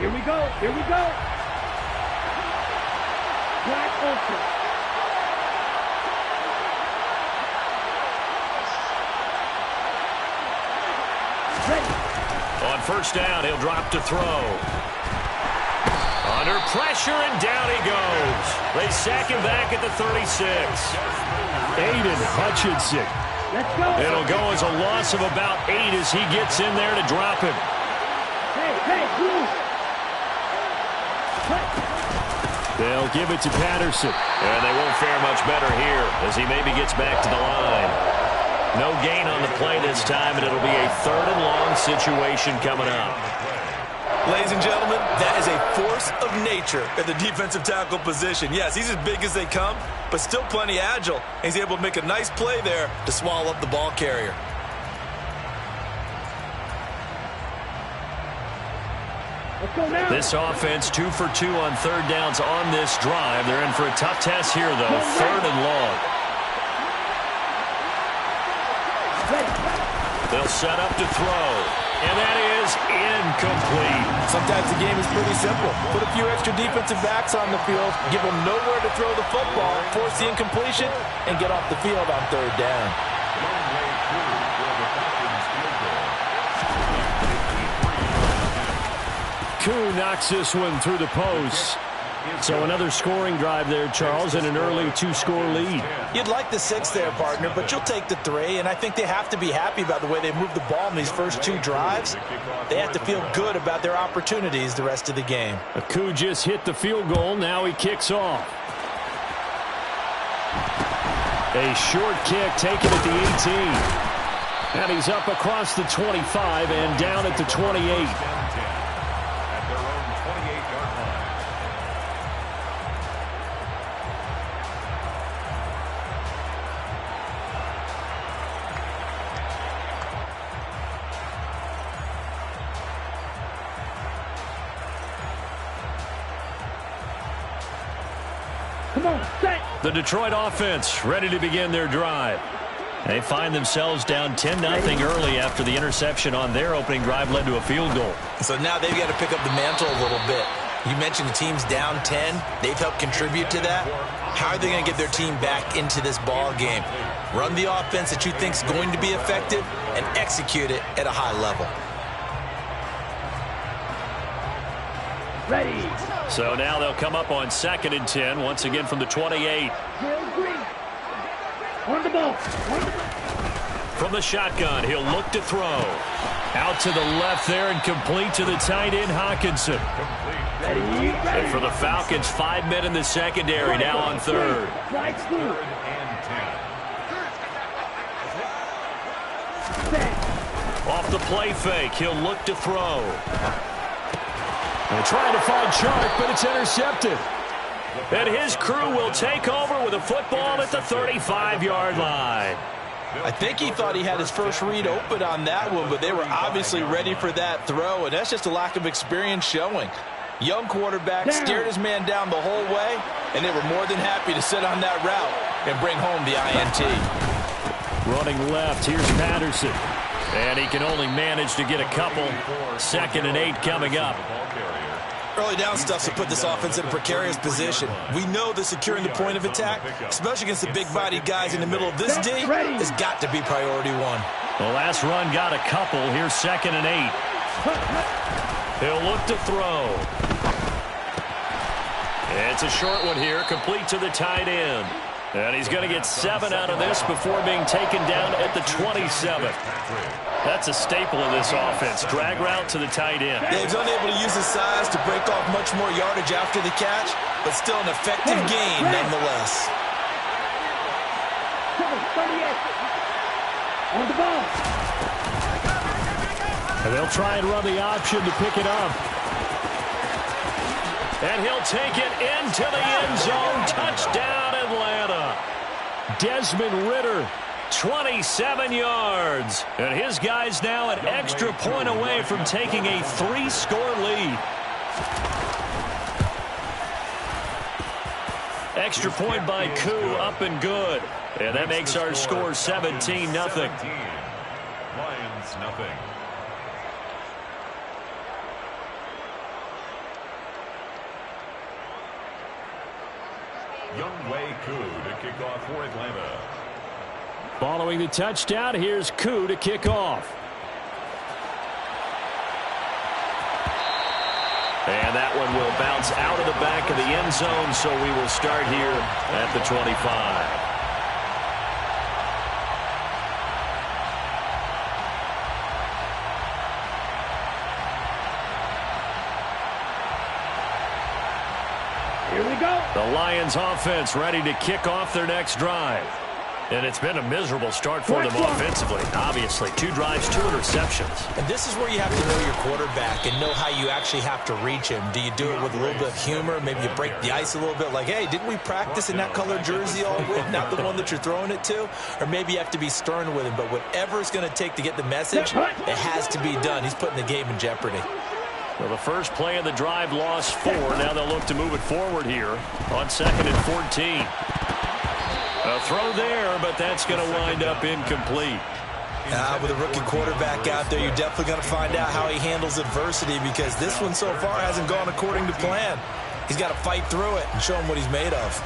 Here we go. Here we go. Black ultra. On first down, he'll drop to throw. Under pressure, and down he goes. They sack him back at the 36. Aiden Hutchinson. Let's go. It'll go as a loss of about 8 as he gets in there to drop him. Hey, move. They'll give it to Patterson. And they won't fare much better here as he maybe gets back to the line. No gain on the play this time, and it'll be a 3rd and long situation coming up. Ladies and gentlemen, that is a force of nature at the defensive tackle position. Yes, he's as big as they come, but still plenty agile. He's able to make a nice play there to swallow up the ball carrier. Let's go now. This offense 2 for 2 on 3rd downs on this drive. They're in for a tough test here, though. 3rd and long. They'll set up to throw. And that is incomplete. Sometimes the game is pretty simple. Put a few extra defensive backs on the field, give them nowhere to throw the football, force the incompletion, and get off the field on 3rd down. Koo knocks this one through the post. So another scoring drive there, Charles, and an early 2-score lead. You'd like the 6 there, partner, but you'll take the 3, and I think they have to be happy about the way they've moved the ball in these first 2 drives. They have to feel good about their opportunities the rest of the game. Koo just hit the field goal. Now he kicks off. A short kick taken at the 18. And he's up across the 25 and down at the 28. Come on, set. The Detroit offense ready to begin their drive. They find themselves down 10-0 early after the interception on their opening drive led to a field goal. So now they've got to pick up the mantle a little bit. You mentioned the team's down 10. They've helped contribute to that. How are they going to get their team back into this ball game? Run the offense that you think is going to be effective and execute it at a high level. Ready. So now they'll come up on 2nd and 10, once again from the 28. On the ball. From the shotgun, he'll look to throw. Out to the left there and complete to the tight end, Hawkinson. Ready. And for the Falcons, 5 men in the secondary, now on 3rd. Right through. Off the play fake, he'll look to throw. They're trying to find Chark, but it's intercepted. And his crew will take over with a football at the 35-yard line. I think he thought he had his first read open on that one, but they were obviously ready for that throw, and that's just a lack of experience showing. Young quarterback stared his man down the whole way, and they were more than happy to sit on that route and bring home the INT. Running left, here's Patterson. And he can only manage to get a couple. 2nd and 8 coming up. Early down stuff to put this offense in a precarious position. We know that securing the point of attack, especially against the big-bodied guys in the middle of this D, has got to be priority 1. The last run got a couple. Here's 2nd and 8. He'll look to throw. It's a short one here, complete to the tight end. And he's going to get 7 out of this before being taken down at the 27. That's a staple of this offense. Drag route to the tight end. Yeah, he's unable to use his size to break off much more yardage after the catch, but still an effective gain nonetheless. On the ball. And they'll try and run the option to pick it up. And he'll take it into the end zone. Touchdown, Atlanta. Desmond Ridder. 27 yards. And his guys now an extra point away from taking a 3-score lead. Extra point by Koo, up and good. And that makes our score 17-0. Lions, nothing. to kick off for Atlanta. Following the touchdown, here's Koo to kick off. And that one will bounce out of the back of the end zone, so we will start here at the 25. Here we go. The Lions offense ready to kick off their next drive. And it's been a miserable start for them offensively. Obviously, 2 drives, 2 interceptions. And this is where you have to know your quarterback and know how you actually have to reach him. Do you do it with a little bit of humor? Maybe you break the ice a little bit like, hey, didn't we practice in that color jersey all week, not the one that you're throwing it to? Or maybe you have to be stern with him. But whatever it's going to take to get the message, it has to be done. He's putting the game in jeopardy. Well, the first play of the drive lost 4. Now they'll look to move it forward here on 2nd and 14. A throw there, but that's going to wind up incomplete. With a rookie quarterback out there, you're definitely going to find out how he handles adversity, because this one so far hasn't gone according to plan. He's got to fight through it and show him what he's made of.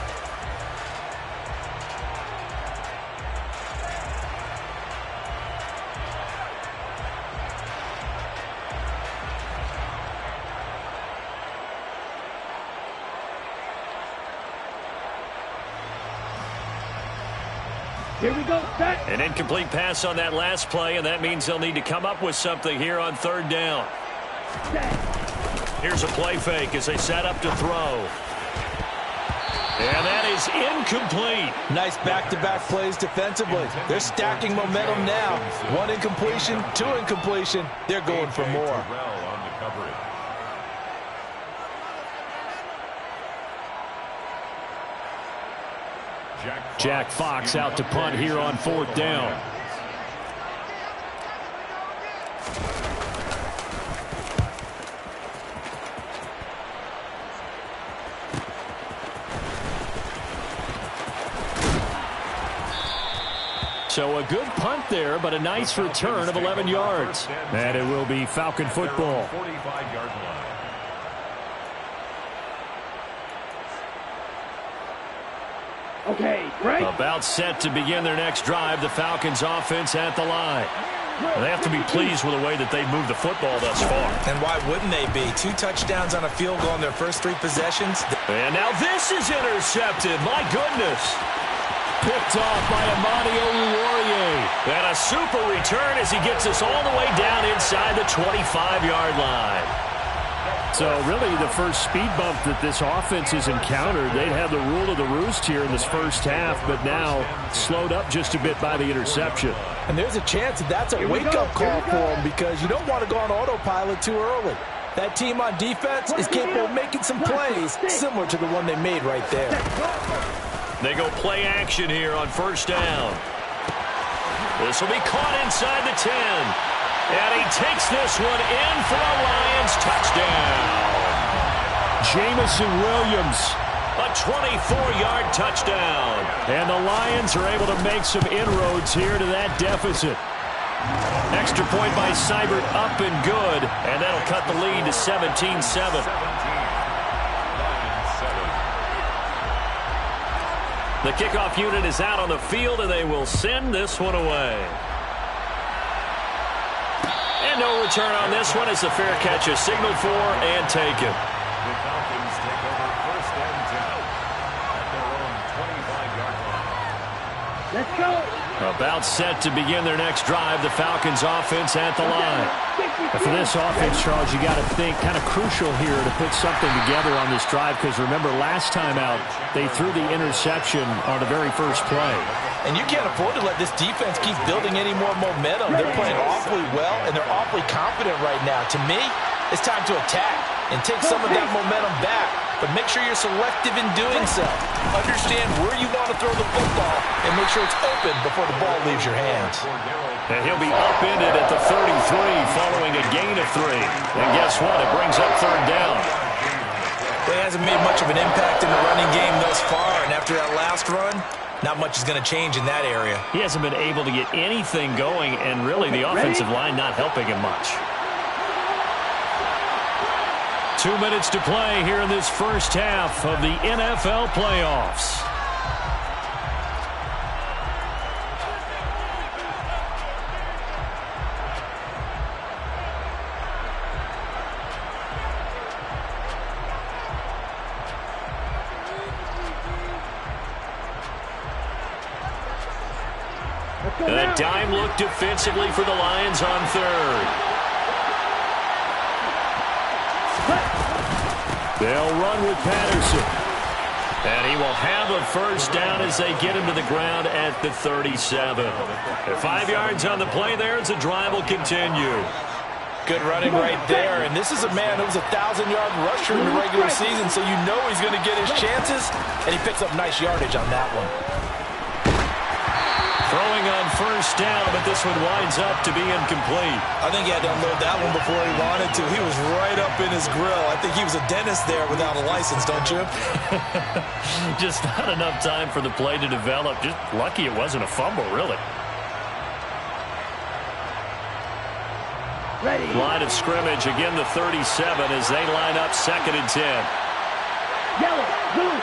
Here we go. Set. An incomplete pass on that last play, and that means they'll need to come up with something here on 3rd down. Here's a play fake as they set up to throw. And that is incomplete. Nice back-to-back plays defensively. They're stacking momentum now. 1 incompletion, 2 incompletion. They're going for more. Jack Fox out to punt here on 4th down. So a good punt there, but a nice return of 11 yards. And it will be Falcon football. 45-yard line. Okay, right. About set to begin their next drive, the Falcons offense at the line. They have to be pleased with the way that they've moved the football thus far. And why wouldn't they be? 2 touchdowns on a field goal in their first 3 possessions. And now this is intercepted. My goodness. Picked off by Amani Oruwariye. And a super return as he gets us all the way down inside the 25-yard line. So really the first speed bump that this offense has encountered, they'd have the rule of the roost here in this first half, but now slowed up just a bit by the interception. And there's a chance that that's a wake-up call for them, because you don't want to go on autopilot too early. That team on defense is capable of making some plays similar to the one they made right there. They go play action here on 1st down. This will be caught inside the 10. And he takes this one in for a Lions touchdown. Jamison Williams. A 24-yard touchdown. And the Lions are able to make some inroads here to that deficit. Extra point by Seibert, up and good. And that'll cut the lead to 17-7. The kickoff unit is out on the field, and they will send this one away. And no return on this one as the fair catch is signaled for and taken. The Falcons take over 1st and 10 at their own 25-yard line. Let's go. About set to begin their next drive, the Falcons offense at the line. And for this offense, Charles, you got to think kind of crucial here to put something together on this drive, because remember last time out they threw the interception on the very first play. And you can't afford to let this defense keep building any more momentum. They're playing awfully well, and they're awfully confident right now. To me, it's time to attack and take some of that momentum back. But make sure you're selective in doing so. Understand where you want to throw the football and make sure it's open before the ball leaves your hands. And he'll be upended at the 33 following a gain of 3. And guess what? It brings up 3rd down. Well, he hasn't made much of an impact in the running game thus far, and after that last run, not much is going to change in that area. He hasn't been able to get anything going, and really the offensive line not helping him much. 2 minutes to play here in this first half of the NFL playoffs. A dime look defensively for the Lions on third. They'll run with Patterson. And he will have a first down as they get him to the ground at the 37. 5 yards on the play there as the drive will continue. Good running right there. And this is a man who was a 1,000-yard rusher in the regular season, so you know he's going to get his chances. And he picks up nice yardage on that one. Throwing on first down, but this one winds up to be incomplete. I think he had to unload that one before he wanted to. He was right up in his grill. I think he was a dentist there without a license, don't you? Just not enough time for the play to develop. Just lucky it wasn't a fumble, really. Ready. Line of scrimmage, again the 37 as they line up 2nd and 10. Yellow, blue.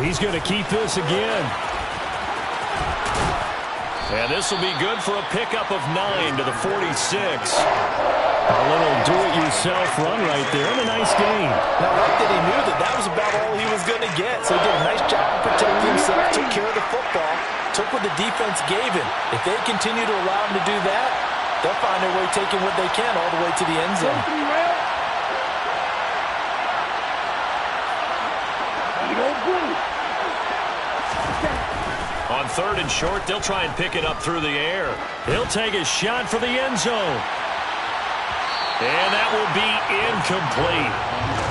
He's going to keep this again. And this will be good for a pickup of 9 to the 46. A little do-it-yourself run right there, and a nice gain. Now, like that, he knew that was about all he was going to get, so he did a nice job of protecting himself, took care of the football, took what the defense gave him. If they continue to allow him to do that, they'll find their way taking what they can all the way to the end zone. On 3rd and short, they'll try and pick it up through the air. He'll take a shot for the end zone. And that will be incomplete.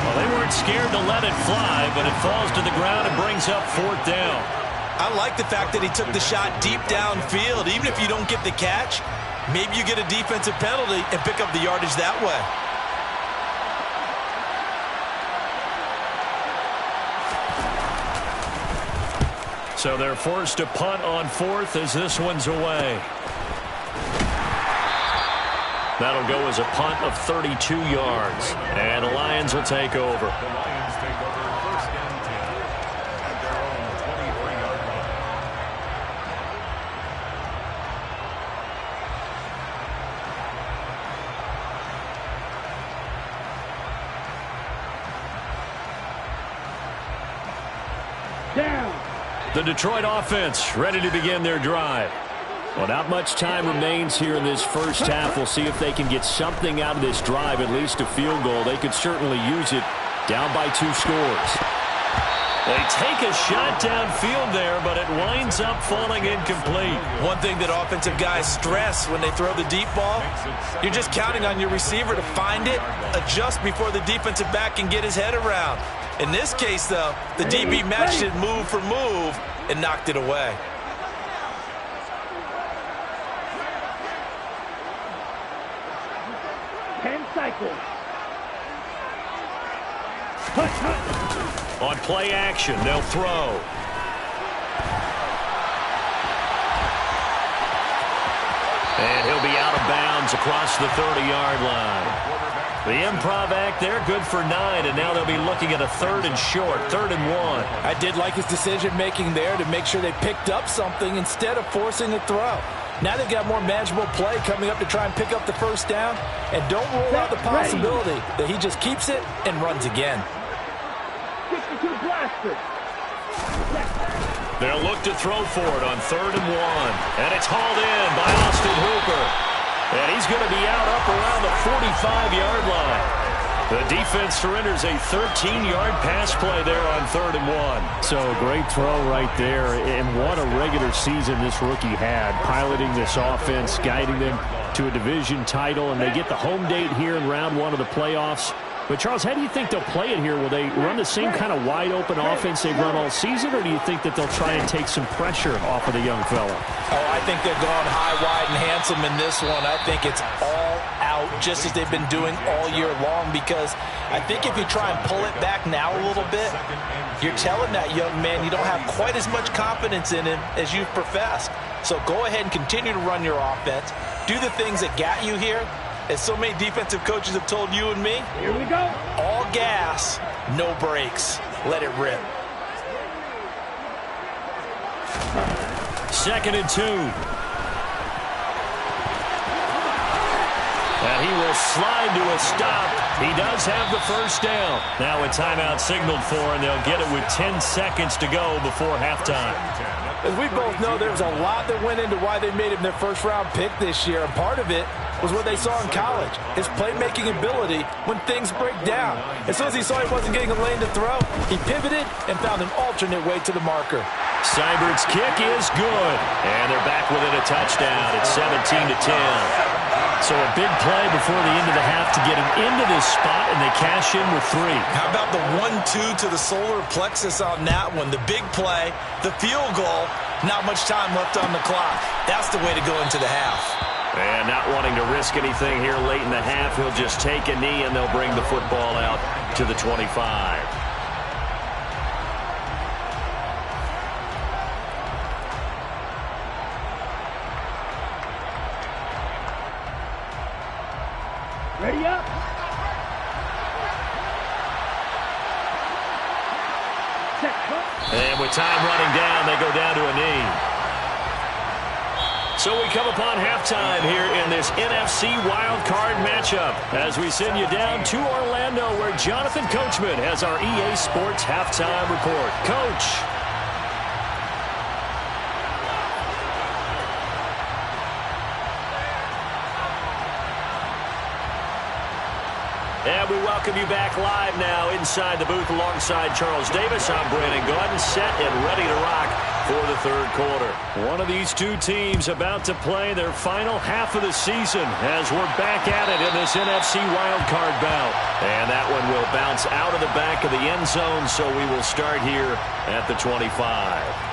Well, they weren't scared to let it fly, but it falls to the ground and brings up 4th down. I like the fact that he took the shot deep downfield. Even if you don't get the catch, maybe you get a defensive penalty and pick up the yardage that way. So they're forced to punt on 4th as this one's away. That'll go as a punt of 32 yards. And the Lions will take over. The Lions take over 1st and 10 at their own 23-yard line. Down. The Detroit offense ready to begin their drive. Well, not much time remains here in this first half. We'll see if they can get something out of this drive, at least a field goal. They could certainly use it down by 2 scores. They take a shot downfield there, but it winds up falling incomplete. One thing that offensive guys stress when they throw the deep ball, you're just counting on your receiver to find it, adjust before the defensive back can get his head around. In this case, though, the DB matched it move for move and knocked it away. Cycles. On play action, they'll throw. And he'll be out of bounds across the 30-yard line. The improv act there, good for 9, and now they'll be looking at a 3rd and short, 3rd and 1. I did like his decision-making there to make sure they picked up something instead of forcing a throw. Now they've got more manageable play coming up to try and pick up the first down, and don't rule out the possibility that he just keeps it and runs again. They'll look to throw for it on 3rd and 1, and it's hauled in by Austin Hooper. And he's going to be out up around the 45-yard line. The defense surrenders a 13-yard pass play there on 3rd and 1. So great throw right there, and what a regular season this rookie had, piloting this offense, guiding them to a division title, and they get the home date here in round 1 of the playoffs. But, Charles, how do you think they'll play it here? Will they run the same kind of wide-open offense they've run all season, or do you think that they'll try and take some pressure off of the young fella? Oh, I think they're going high, wide, and handsome in this one. I think it's all-out just as they've been doing all year long, because I think if you try and pull it back now a little bit, you're telling that young man you don't have quite as much confidence in him as you've professed. So go ahead and continue to run your offense. Do the things that got you here. As so many defensive coaches have told you and me, Here we go. all gas, no brakes. Let it rip. 2nd and 2. And he will slide to a stop. He does have the first down. Now a timeout signaled for, and they'll get it with 10 seconds to go before halftime. As we both know, there's a lot that went into why they made him their first-round pick this year, and part of it was what they saw in college, his playmaking ability when things break down. As soon as he saw he wasn't getting a lane to throw, he pivoted and found an alternate way to the marker. Seibert's kick is good, and they're back within a touchdown. It's 17-10. So a big play before the end of the half to get him into this spot, and they cash in with 3. How about the 1-2 to the solar plexus on that one? The big play, the field goal, not much time left on the clock. That's the way to go into the half. And not wanting to risk anything here late in the half, he'll just take a knee, and they'll bring the football out to the 25. Ready up. Set. And with time running down, they go down to a knee. So we come upon halftime here in this NFC wildcard matchup as we send you down to Orlando, where Jonathan Coachman has our EA Sports halftime report. Coach. And we welcome you back live now inside the booth alongside Charles Davis. I'm Brandon Gordon, set and ready to rock for the third quarter. One of these two teams about to play their final half of the season as we're back at it in this NFC wildcard bout. And that one will bounce out of the back of the end zone, so we will start here at the 25.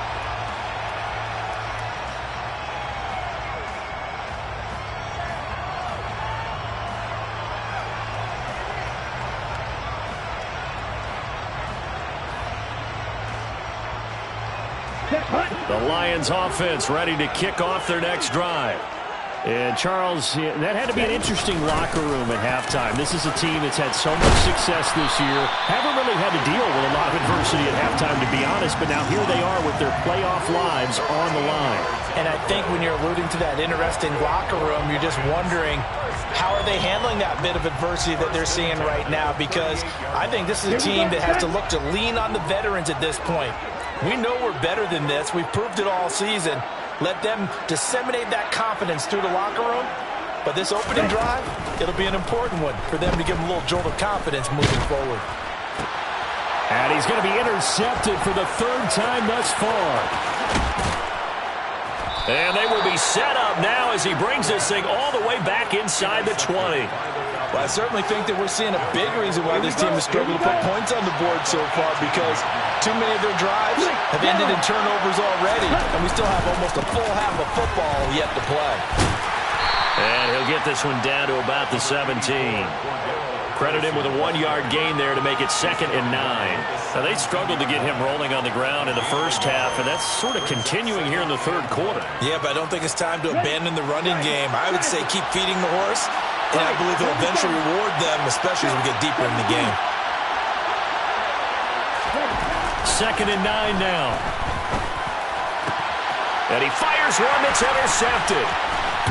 The Lions offense ready to kick off their next drive. And Charles, that had to be an interesting locker room at halftime. This is a team that's had so much success this year. Haven't really had to deal with a lot of adversity at halftime, to be honest, but now here they are with their playoff lives on the line. And I think when you're alluding to that interesting locker room, you're just wondering, how are they handling that bit of adversity that they're seeing right now? Because I think this is a team that has to look to lean on the veterans at this point. We know we're better than this. We've proved it all season. Let them disseminate that confidence through the locker room. But this opening drive, it'll be an important one for them to give them a little jolt of confidence moving forward. And he's going to be intercepted for the third time thus far. And they will be set up now as he brings this thing all the way back inside the 20. Well, I certainly think that we're seeing a big reason why this team has struggled to put points on the board so far, because too many of their drives have ended in turnovers already, and we still have almost a full half of football yet to play. And he'll get this one down to about the 17. Credit him with a 1-yard gain there to make it 2nd and 9. Now, they struggled to get him rolling on the ground in the first half, and that's sort of continuing here in the third quarter. Yeah, but I don't think it's time to abandon the running game. I would say keep feeding the horse, and I believe it'll eventually reward them, especially as we get deeper in the game. 2nd and 9 now. And he fires one that's intercepted.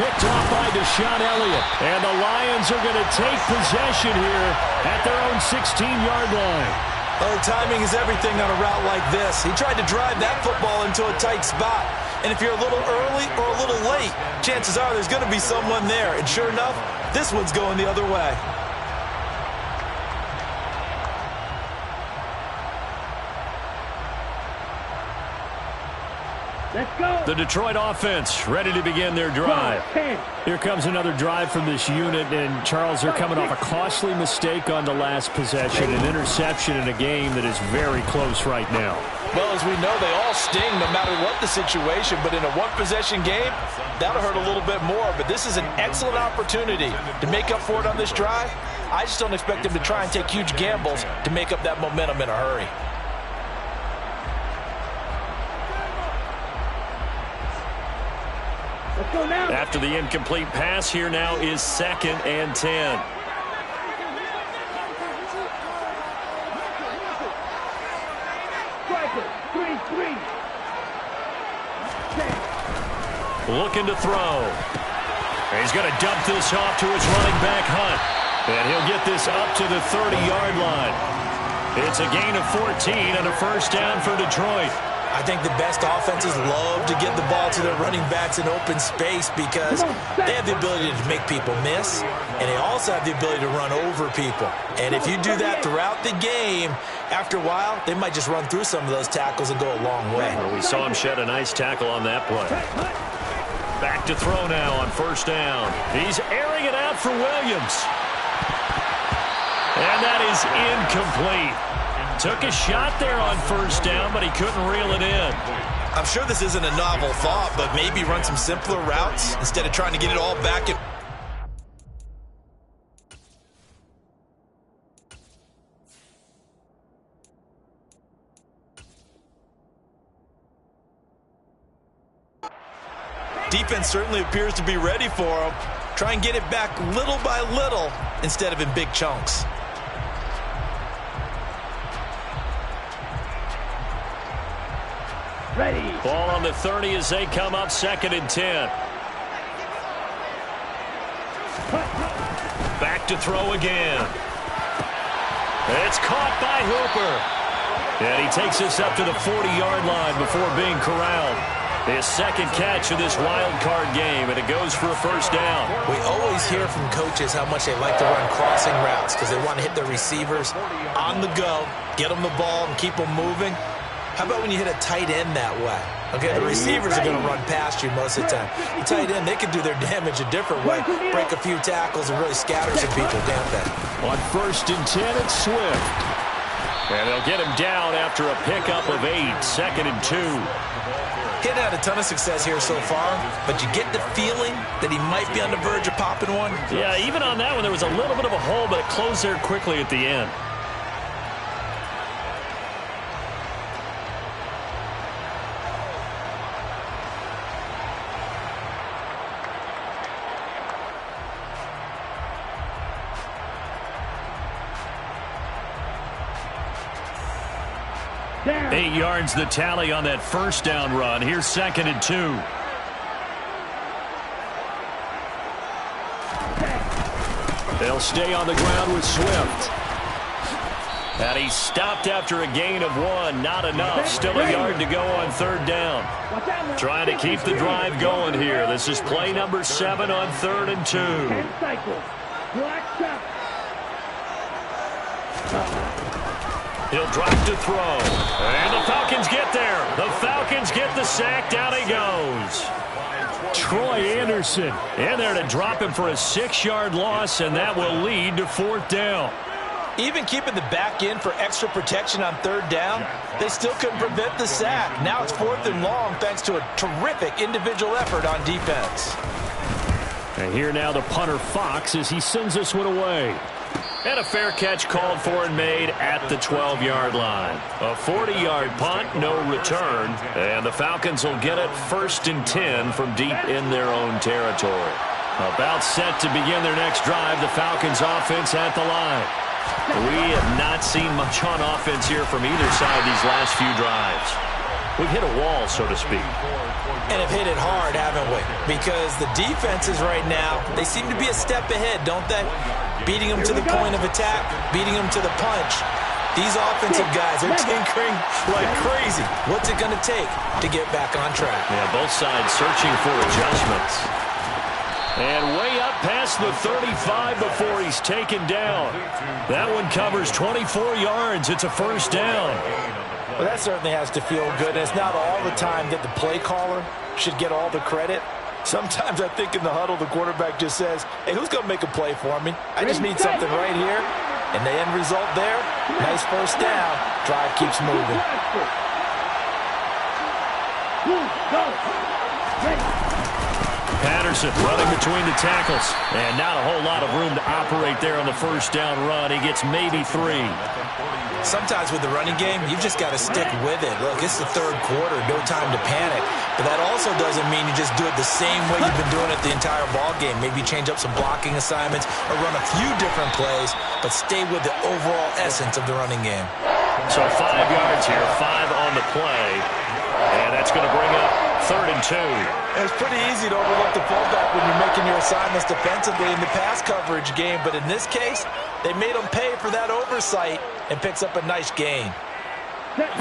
Picked off by Deshaun Elliott. And the Lions are going to take possession here at their own 16-yard line. Well, timing is everything on a route like this. He tried to drive that football into a tight spot. And if you're a little early or a little late, chances are there's going to be someone there. And sure enough, this one's going the other way. Let's go. The Detroit offense ready to begin their drive. Here comes another drive from this unit, and Charles, they're coming off a costly mistake on the last possession, an interception in a game that is very close right now. Well, as we know, they all sting no matter what the situation, but in a one-possession game, that'll hurt a little bit more. But this is an excellent opportunity to make up for it on this drive. I just don't expect them to try and take huge gambles to make up that momentum in a hurry. Let's go now. After the incomplete pass, here now is 2nd and 10. Striker, 3-3. Looking to throw. And he's going to dump this off to his running back, Hunt. And he'll get this up to the 30-yard line. It's a gain of 14 and a first down for Detroit. I think the best offenses love to get the ball to their running backs in open space because they have the ability to make people miss, and they also have the ability to run over people. And if you do that throughout the game, after a while, they might just run through some of those tackles and go a long way. Well, we saw him shed a nice tackle on that play. Back to throw now on first down. He's airing it out for Williams. And that is incomplete. Took a shot there on first down, but he couldn't reel it in. I'm sure this isn't a novel thought, but maybe run some simpler routes instead of trying to get it all back. Defense certainly appears to be ready for him. Try and get it back little by little instead of in big chunks. Ready. Ball on the 30 as they come up 2nd and 10. Back to throw again. It's caught by Hooper. And he takes us up to the 40-yard line before being corralled. His second catch of this wild card game, and it goes for a first down. We always hear from coaches how much they like to run crossing routes because they want to hit their receivers on the go, get them the ball, and keep them moving. How about when you hit a tight end that way? Okay, the receivers are going to run past you most of the time. The tight end, they can do their damage a different way, break a few tackles and really scatter some people, can't they? On 1st and 10, it's Swift. And they'll get him down after a pickup of 8, 2nd and 2. He hadn't had a ton of success here so far, but you get the feeling that he might be on the verge of popping one. Yeah, even on that one, there was a little bit of a hole, but it closed there quickly at the end. Down. 8 yards the tally on that first down run. Here's 2nd and 2. They'll stay on the ground with Swift. And he stopped after a gain of 1. Not enough. Still a yard to go on 3rd down. Trying to keep the drive going here. This is play number 7 on 3rd and 2. 10 cycles. Black shot. He'll drop to throw. And the Falcons get there. The Falcons get the sack. Down he goes. Troy Anderson In there to drop him for a 6-yard loss, and that will lead to 4th down. Even keeping the back end for extra protection on 3rd down, they still couldn't prevent the sack. Now it's 4th and long thanks to a terrific individual effort on defense. And here now the punter Fox as he sends this one away. And a fair catch called for and made at the 12-yard line. A 40-yard punt, no return. And the Falcons will get it 1st and 10 from deep in their own territory. About set to begin their next drive, the Falcons offense at the line. We have not seen much on offense here from either side these last few drives. We've hit a wall, so to speak. And have hit it hard, haven't we? Because the defenses right now, they seem to be a step ahead, don't they? Beating them to the point of attack, beating them to the punch. These offensive guys are tinkering like crazy. What's it going to take to get back on track? Yeah, both sides searching for adjustments. And way up past the 35 before he's taken down. That one covers 24 yards. It's a first down. Well, that certainly has to feel good. And it's not all the time that the play caller should get all the credit. Sometimes I think in the huddle, the quarterback just says, hey, who's going to make a play for me? I just need something right here. And the end result there, nice first down. Drive keeps moving. Patterson running between the tackles. And not a whole lot of room to operate there on the first down run. He gets maybe 3. Sometimes with the running game, you've just got to stick with it. Look, it's the third quarter, no time to panic. But that also doesn't mean you just do it the same way you've been doing it the entire ball game. Maybe change up some blocking assignments or run a few different plays, but stay with the overall essence of the running game. So 5 yards here, 5 on the play. And that's going to bring up 3rd and 2. It's pretty easy to overlook the fullback when you're making your assignments defensively in the pass coverage game. But in this case, they made him pay for that oversight and picks up a nice gain.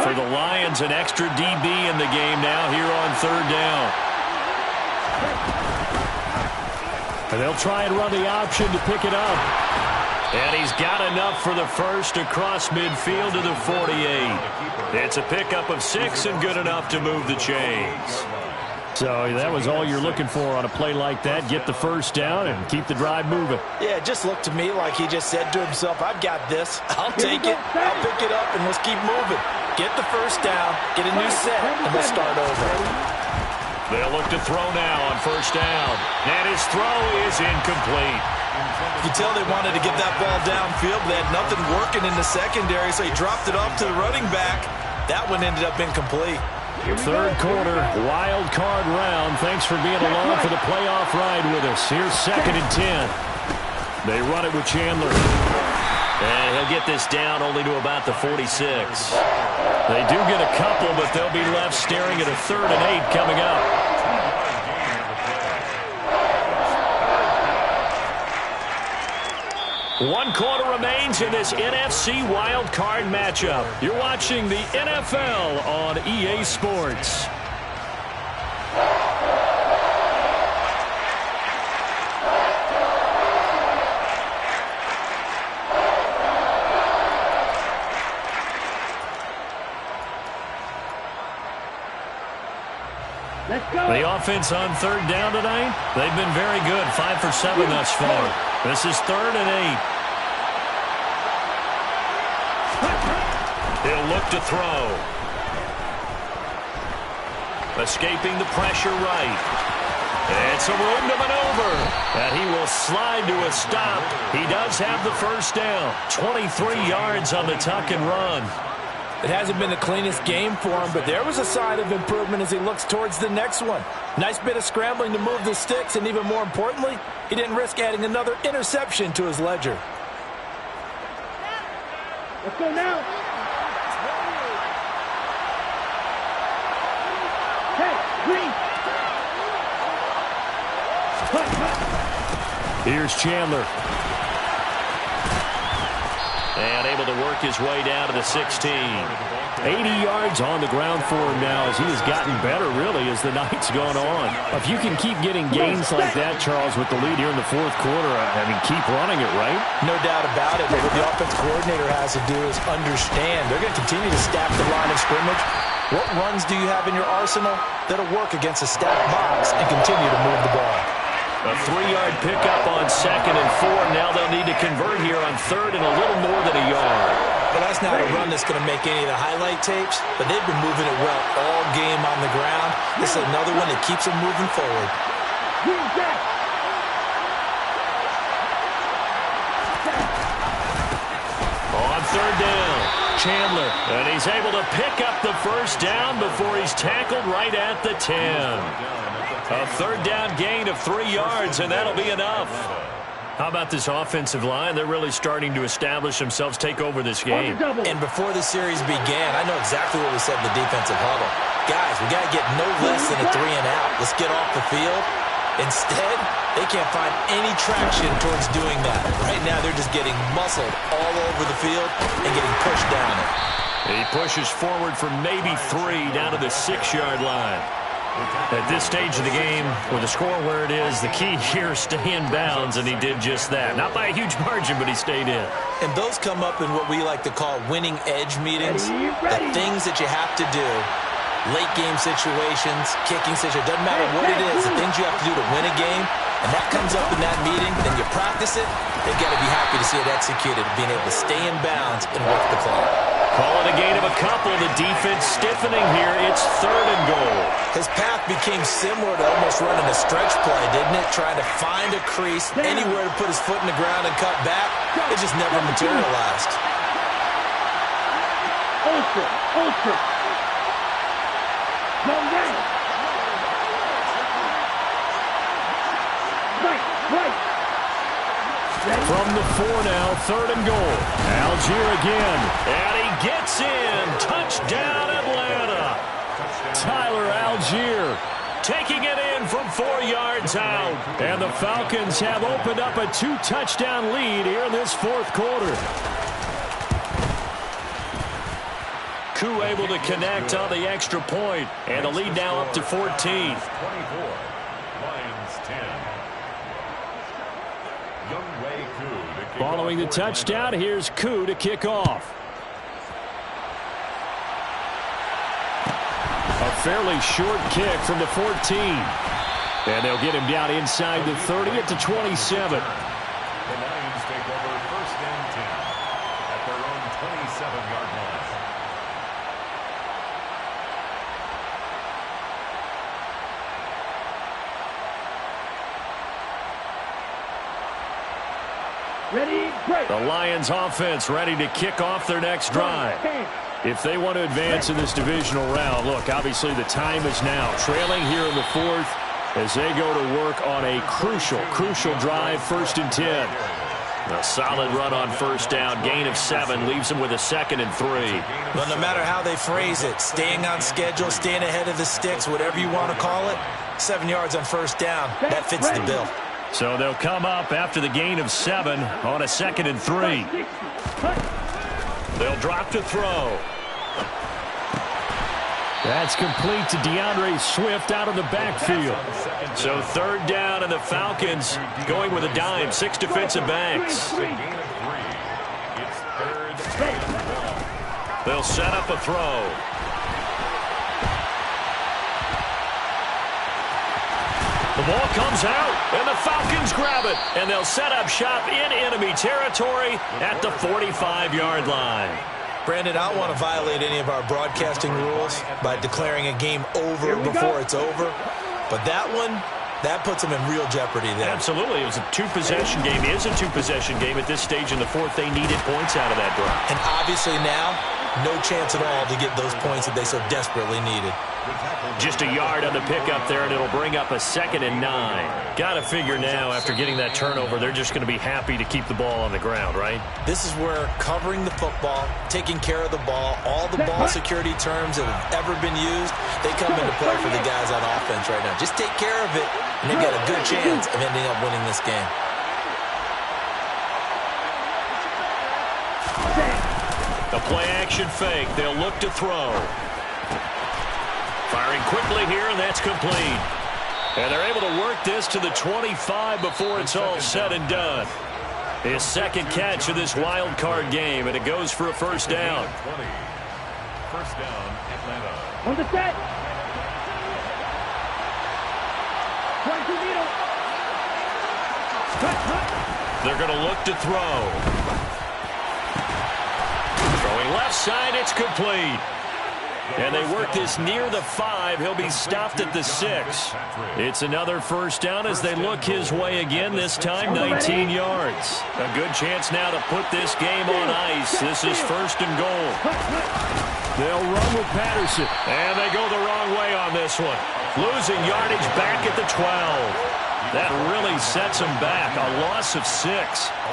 For the Lions, an extra DB in the game now here on 3rd down. And they'll try and run the option to pick it up. And he's got enough for the first across midfield to the 48. It's a pickup of 6 and good enough to move the chains. So that was all you're looking for on a play like that. Get the first down and keep the drive moving. Yeah, it just looked to me like he just said to himself, I've got this. I'll take it. I'll pick it up, and let's keep moving. Get the first down, get a new set, and let's start over. They'll look to throw now on first down. And his throw is incomplete. You can tell they wanted to get that ball downfield, but they had nothing working in the secondary, so he dropped it off to the running back. That one ended up incomplete. Third quarter, wild card round. Thanks for being along for the playoff ride with us. Here's 2nd and 10. They run it with Chandler. And he'll get this down only to about the 46. They do get a couple, but they'll be left staring at a 3rd and 8 coming up. One quarter remains in this NFC wild card matchup. You're watching the NFL on EA Sports. Let's go. The offense on 3rd down tonight, they've been very good. 5 for 7 thus far. This is 3rd and 8. He'll look to throw. Escaping the pressure right. And some room to maneuver. And he will slide to a stop. He does have the first down. 23 yards on the tuck and run. It hasn't been the cleanest game for him, but there was a sign of improvement as he looks towards the next one. Nice bit of scrambling to move the sticks, and even more importantly, he didn't risk adding another interception to his ledger. Let's go now. Hey, green. Here's Chandler. And able to work his way down to the 16. 80 yards on the ground for him now as he has gotten better, really, as the night's gone on. If you can keep getting gains like that, Charles, with the lead here in the 4th quarter, I mean, keep running it, right? No doubt about it. But what the offense coordinator has to do is understand they're going to continue to stack the line of scrimmage. What runs do you have in your arsenal that'll work against a stacked box and continue to move the ball? A 3-yard pickup on 2nd and 4. Now they'll need to convert here on 3rd and a little more than a yard. Well, that's not a run that's going to make any of the highlight tapes, but they've been moving it well all game on the ground. This is another one that keeps them moving forward. On 3rd down, Chandler. And he's able to pick up the first down before he's tackled right at the 10. A 3rd down gain of 3 yards, and that'll be enough. How about this offensive line? They're really starting to establish themselves, take over this game. And before the series began, I know exactly what we said in the defensive huddle. Guys, we got to get no less than a 3 and out. Let's get off the field. Instead, they can't find any traction towards doing that. Right now, they're just getting muscled all over the field and getting pushed down it. He pushes forward for maybe 3 down to the 6-yard line. At this stage of the game, with the score where it is, the key here is stay in bounds, and he did just that. Not by a huge margin, but he stayed in. And those come up in what we like to call winning edge meetings. The things that you have to do, late game situations, kicking situations, doesn't matter what it is, the things you have to do to win a game, and that comes up in that meeting, then you practice it, they've got to be happy to see it executed, being able to stay in bounds and work the clock. Call it a gain of a couple. The defense stiffening here. It's 3rd and goal. His path became similar to almost running a stretch play, didn't it? Trying to find a crease, anywhere to put his foot in the ground and cut back. It just never materialized. Ultra. Go right. Right. From the 4 now, 3rd and goal. Algier again. And he gets in. Touchdown, Atlanta. Tyler Algier Taking it in from 4 yards out. And the Falcons have opened up a 2-touchdown lead here in this 4th quarter. Koo able to connect on the extra point. And the lead now up to 14. 24. Lions 10. Following the touchdown, here's Koo to kick off. A fairly short kick from the 14. And they'll get him down inside the 30 at the 27. The Lions take over 1st and 10 at their own 27-yard line. Ready, break. The Lions offense ready to kick off their next drive. If they want to advance in this divisional round, look, obviously the time is now. Trailing here in the 4th as they go to work on a crucial drive, 1st and 10. A solid run on 1st down. Gain of 7 leaves them with a 2nd and 3. But no matter how they phrase it, staying on schedule, staying ahead of the sticks, whatever you want to call it, 7 yards on 1st down, that fits the bill. So they'll come up after the gain of 7 on a 2nd and 3. They'll drop to throw. That's complete to DeAndre Swift out of the backfield. So 3rd down, and the Falcons going with a dime. 6 defensive backs. They'll set up a throw. The ball comes out, and the Falcons grab it. And they'll set up shop in enemy territory at the 45-yard line. Brandon, I don't want to violate any of our broadcasting rules by declaring a game over before it's over. But that one, that puts them in real jeopardy there. Absolutely. It was a 2-possession game. It is a 2-possession game at this stage in the 4th. They needed points out of that drive. And obviously now, no chance at all to get those points that they so desperately needed. Just a yard on the pickup there, and it'll bring up a 2nd and 9. Got to figure now, after getting that turnover, they're just going to be happy to keep the ball on the ground, right? This is where covering the football, taking care of the ball, all the ball security terms that have ever been used, they come into play for the guys on offense right now. Just take care of it, and they've got a good chance of ending up winning this game. A play-action fake. They'll look to throw. Firing quickly here, and that's complete. And they're able to work this to the 25 before it's all said and done. His 2nd catch of this wild card game, and it goes for a 1st down. 1st down, Atlanta. On the set. They're going to look to throw. Throwing left side, it's complete. And they work this near the 5. He'll be stopped at the 6. It's another 1st down as they look his way again, this time 19 yards. A good chance now to put this game on ice. This is 1st and goal. They'll run with Patterson. And they go the wrong way on this one. Losing yardage back at the 12. That really sets them back. A loss of 6.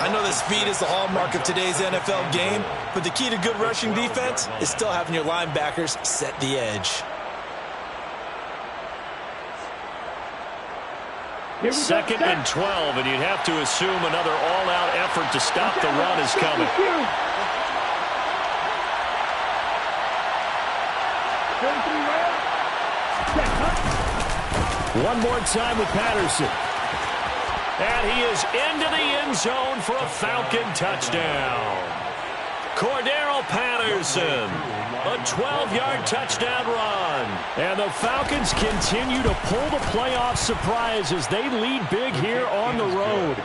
I know that speed is the hallmark of today's NFL game, but the key to good rushing defense is still having your linebackers set the edge. 2nd and 12, and you'd have to assume another all-out effort to stop the run is coming. One more time with Patterson. And he is into the end zone for a Falcon touchdown. Cordero Patterson, a 12-yard touchdown run. And the Falcons continue to pull the playoff surprise as they lead big here on the road.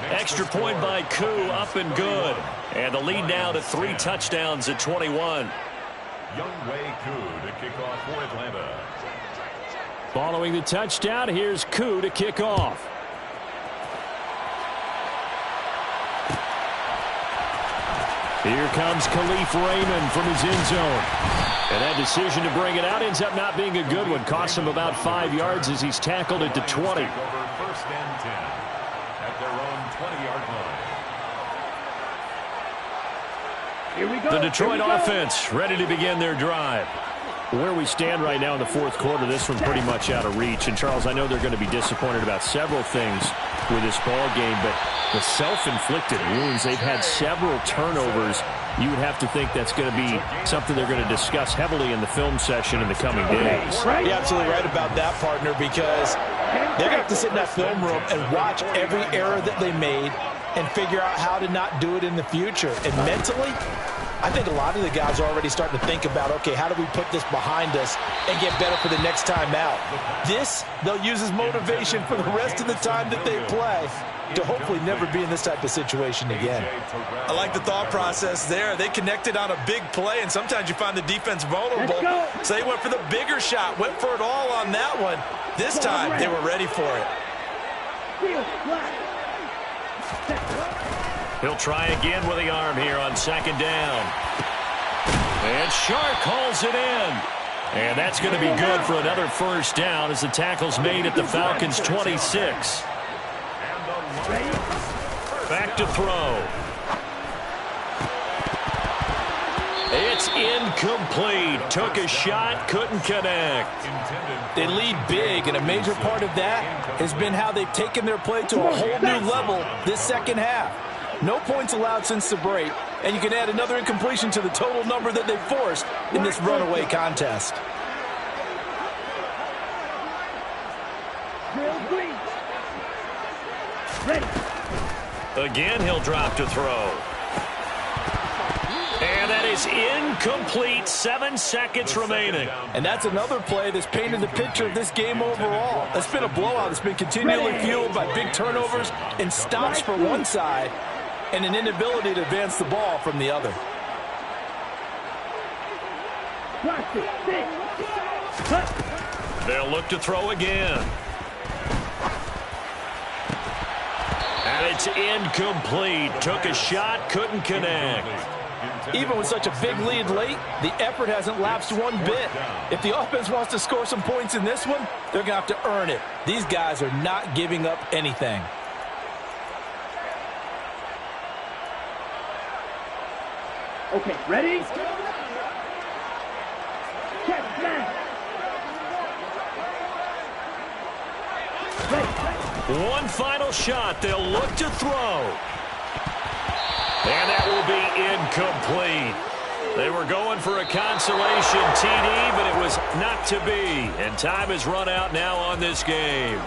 Extra point by Koo, up and good. And the lead now to 3 touchdowns at 21. Younghoe Koo to kick off for Atlanta. Following the touchdown, here's Koo to kick off. Here comes Khalif Raymond from his end zone. And that decision to bring it out ends up not being a good one. Costs him about 5 yards as he's tackled it to 20. Over 1st and 10 at their own 20-yard line. Here we go. The Detroit offense ready to begin their drive. Where we stand right now in the fourth quarter, this one pretty much out of reach. And, Charles, I know they're going to be disappointed about several things with this ball game, but the self-inflicted wounds, they've had several turnovers. You would have to think that's going to be something they're going to discuss heavily in the film session in the coming days. You're absolutely right about that, partner, because they're going to have to sit in that film room and watch every error that they made and figure out how to not do it in the future. And mentally, I think a lot of the guys are already starting to think about, okay, how do we put this behind us and get better for the next time out? This, they'll use as motivation for the rest of the time that they play to hopefully never be in this type of situation again. I like the thought process there. They connected on a big play, and sometimes you find the defense vulnerable. So they went for the bigger shot, went for it all on that one. This time, they were ready for it. He'll try again with the arm here on 2nd down. And Shark hauls it in. And that's going to be good for another 1st down as the tackle's made at the Falcons' 26. Back to throw. It's incomplete. Took a shot, couldn't connect. They lead big, and a major part of that has been how they've taken their play to a whole new level this second half. No points allowed since the break, and you can add another incompletion to the total number that they've forced in this runaway contest. Again, he'll drop to throw. And that is incomplete. 7 seconds remaining. And that's another play that's painted the picture of this game overall. It's been a blowout. It's been continually fueled by big turnovers and stops for one side and an inability to advance the ball from the other. They'll look to throw again. And it's incomplete. Took a shot, couldn't connect. Even with such a big lead late, the effort hasn't lapsed one bit. If the offense wants to score some points in this one, they're going to have to earn it. These guys are not giving up anything. Okay, ready? Check, man. One final shot. They'll look to throw. And that will be incomplete. They were going for a consolation TD, but it was not to be. And time has run out now on this game.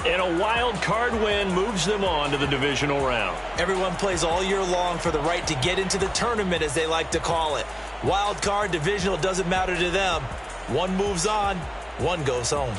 And a wild card win moves them on to the divisional round. Everyone plays all year long for the right to get into the tournament, as they like to call it. Wild card, divisional, doesn't matter to them. One moves on, one goes home.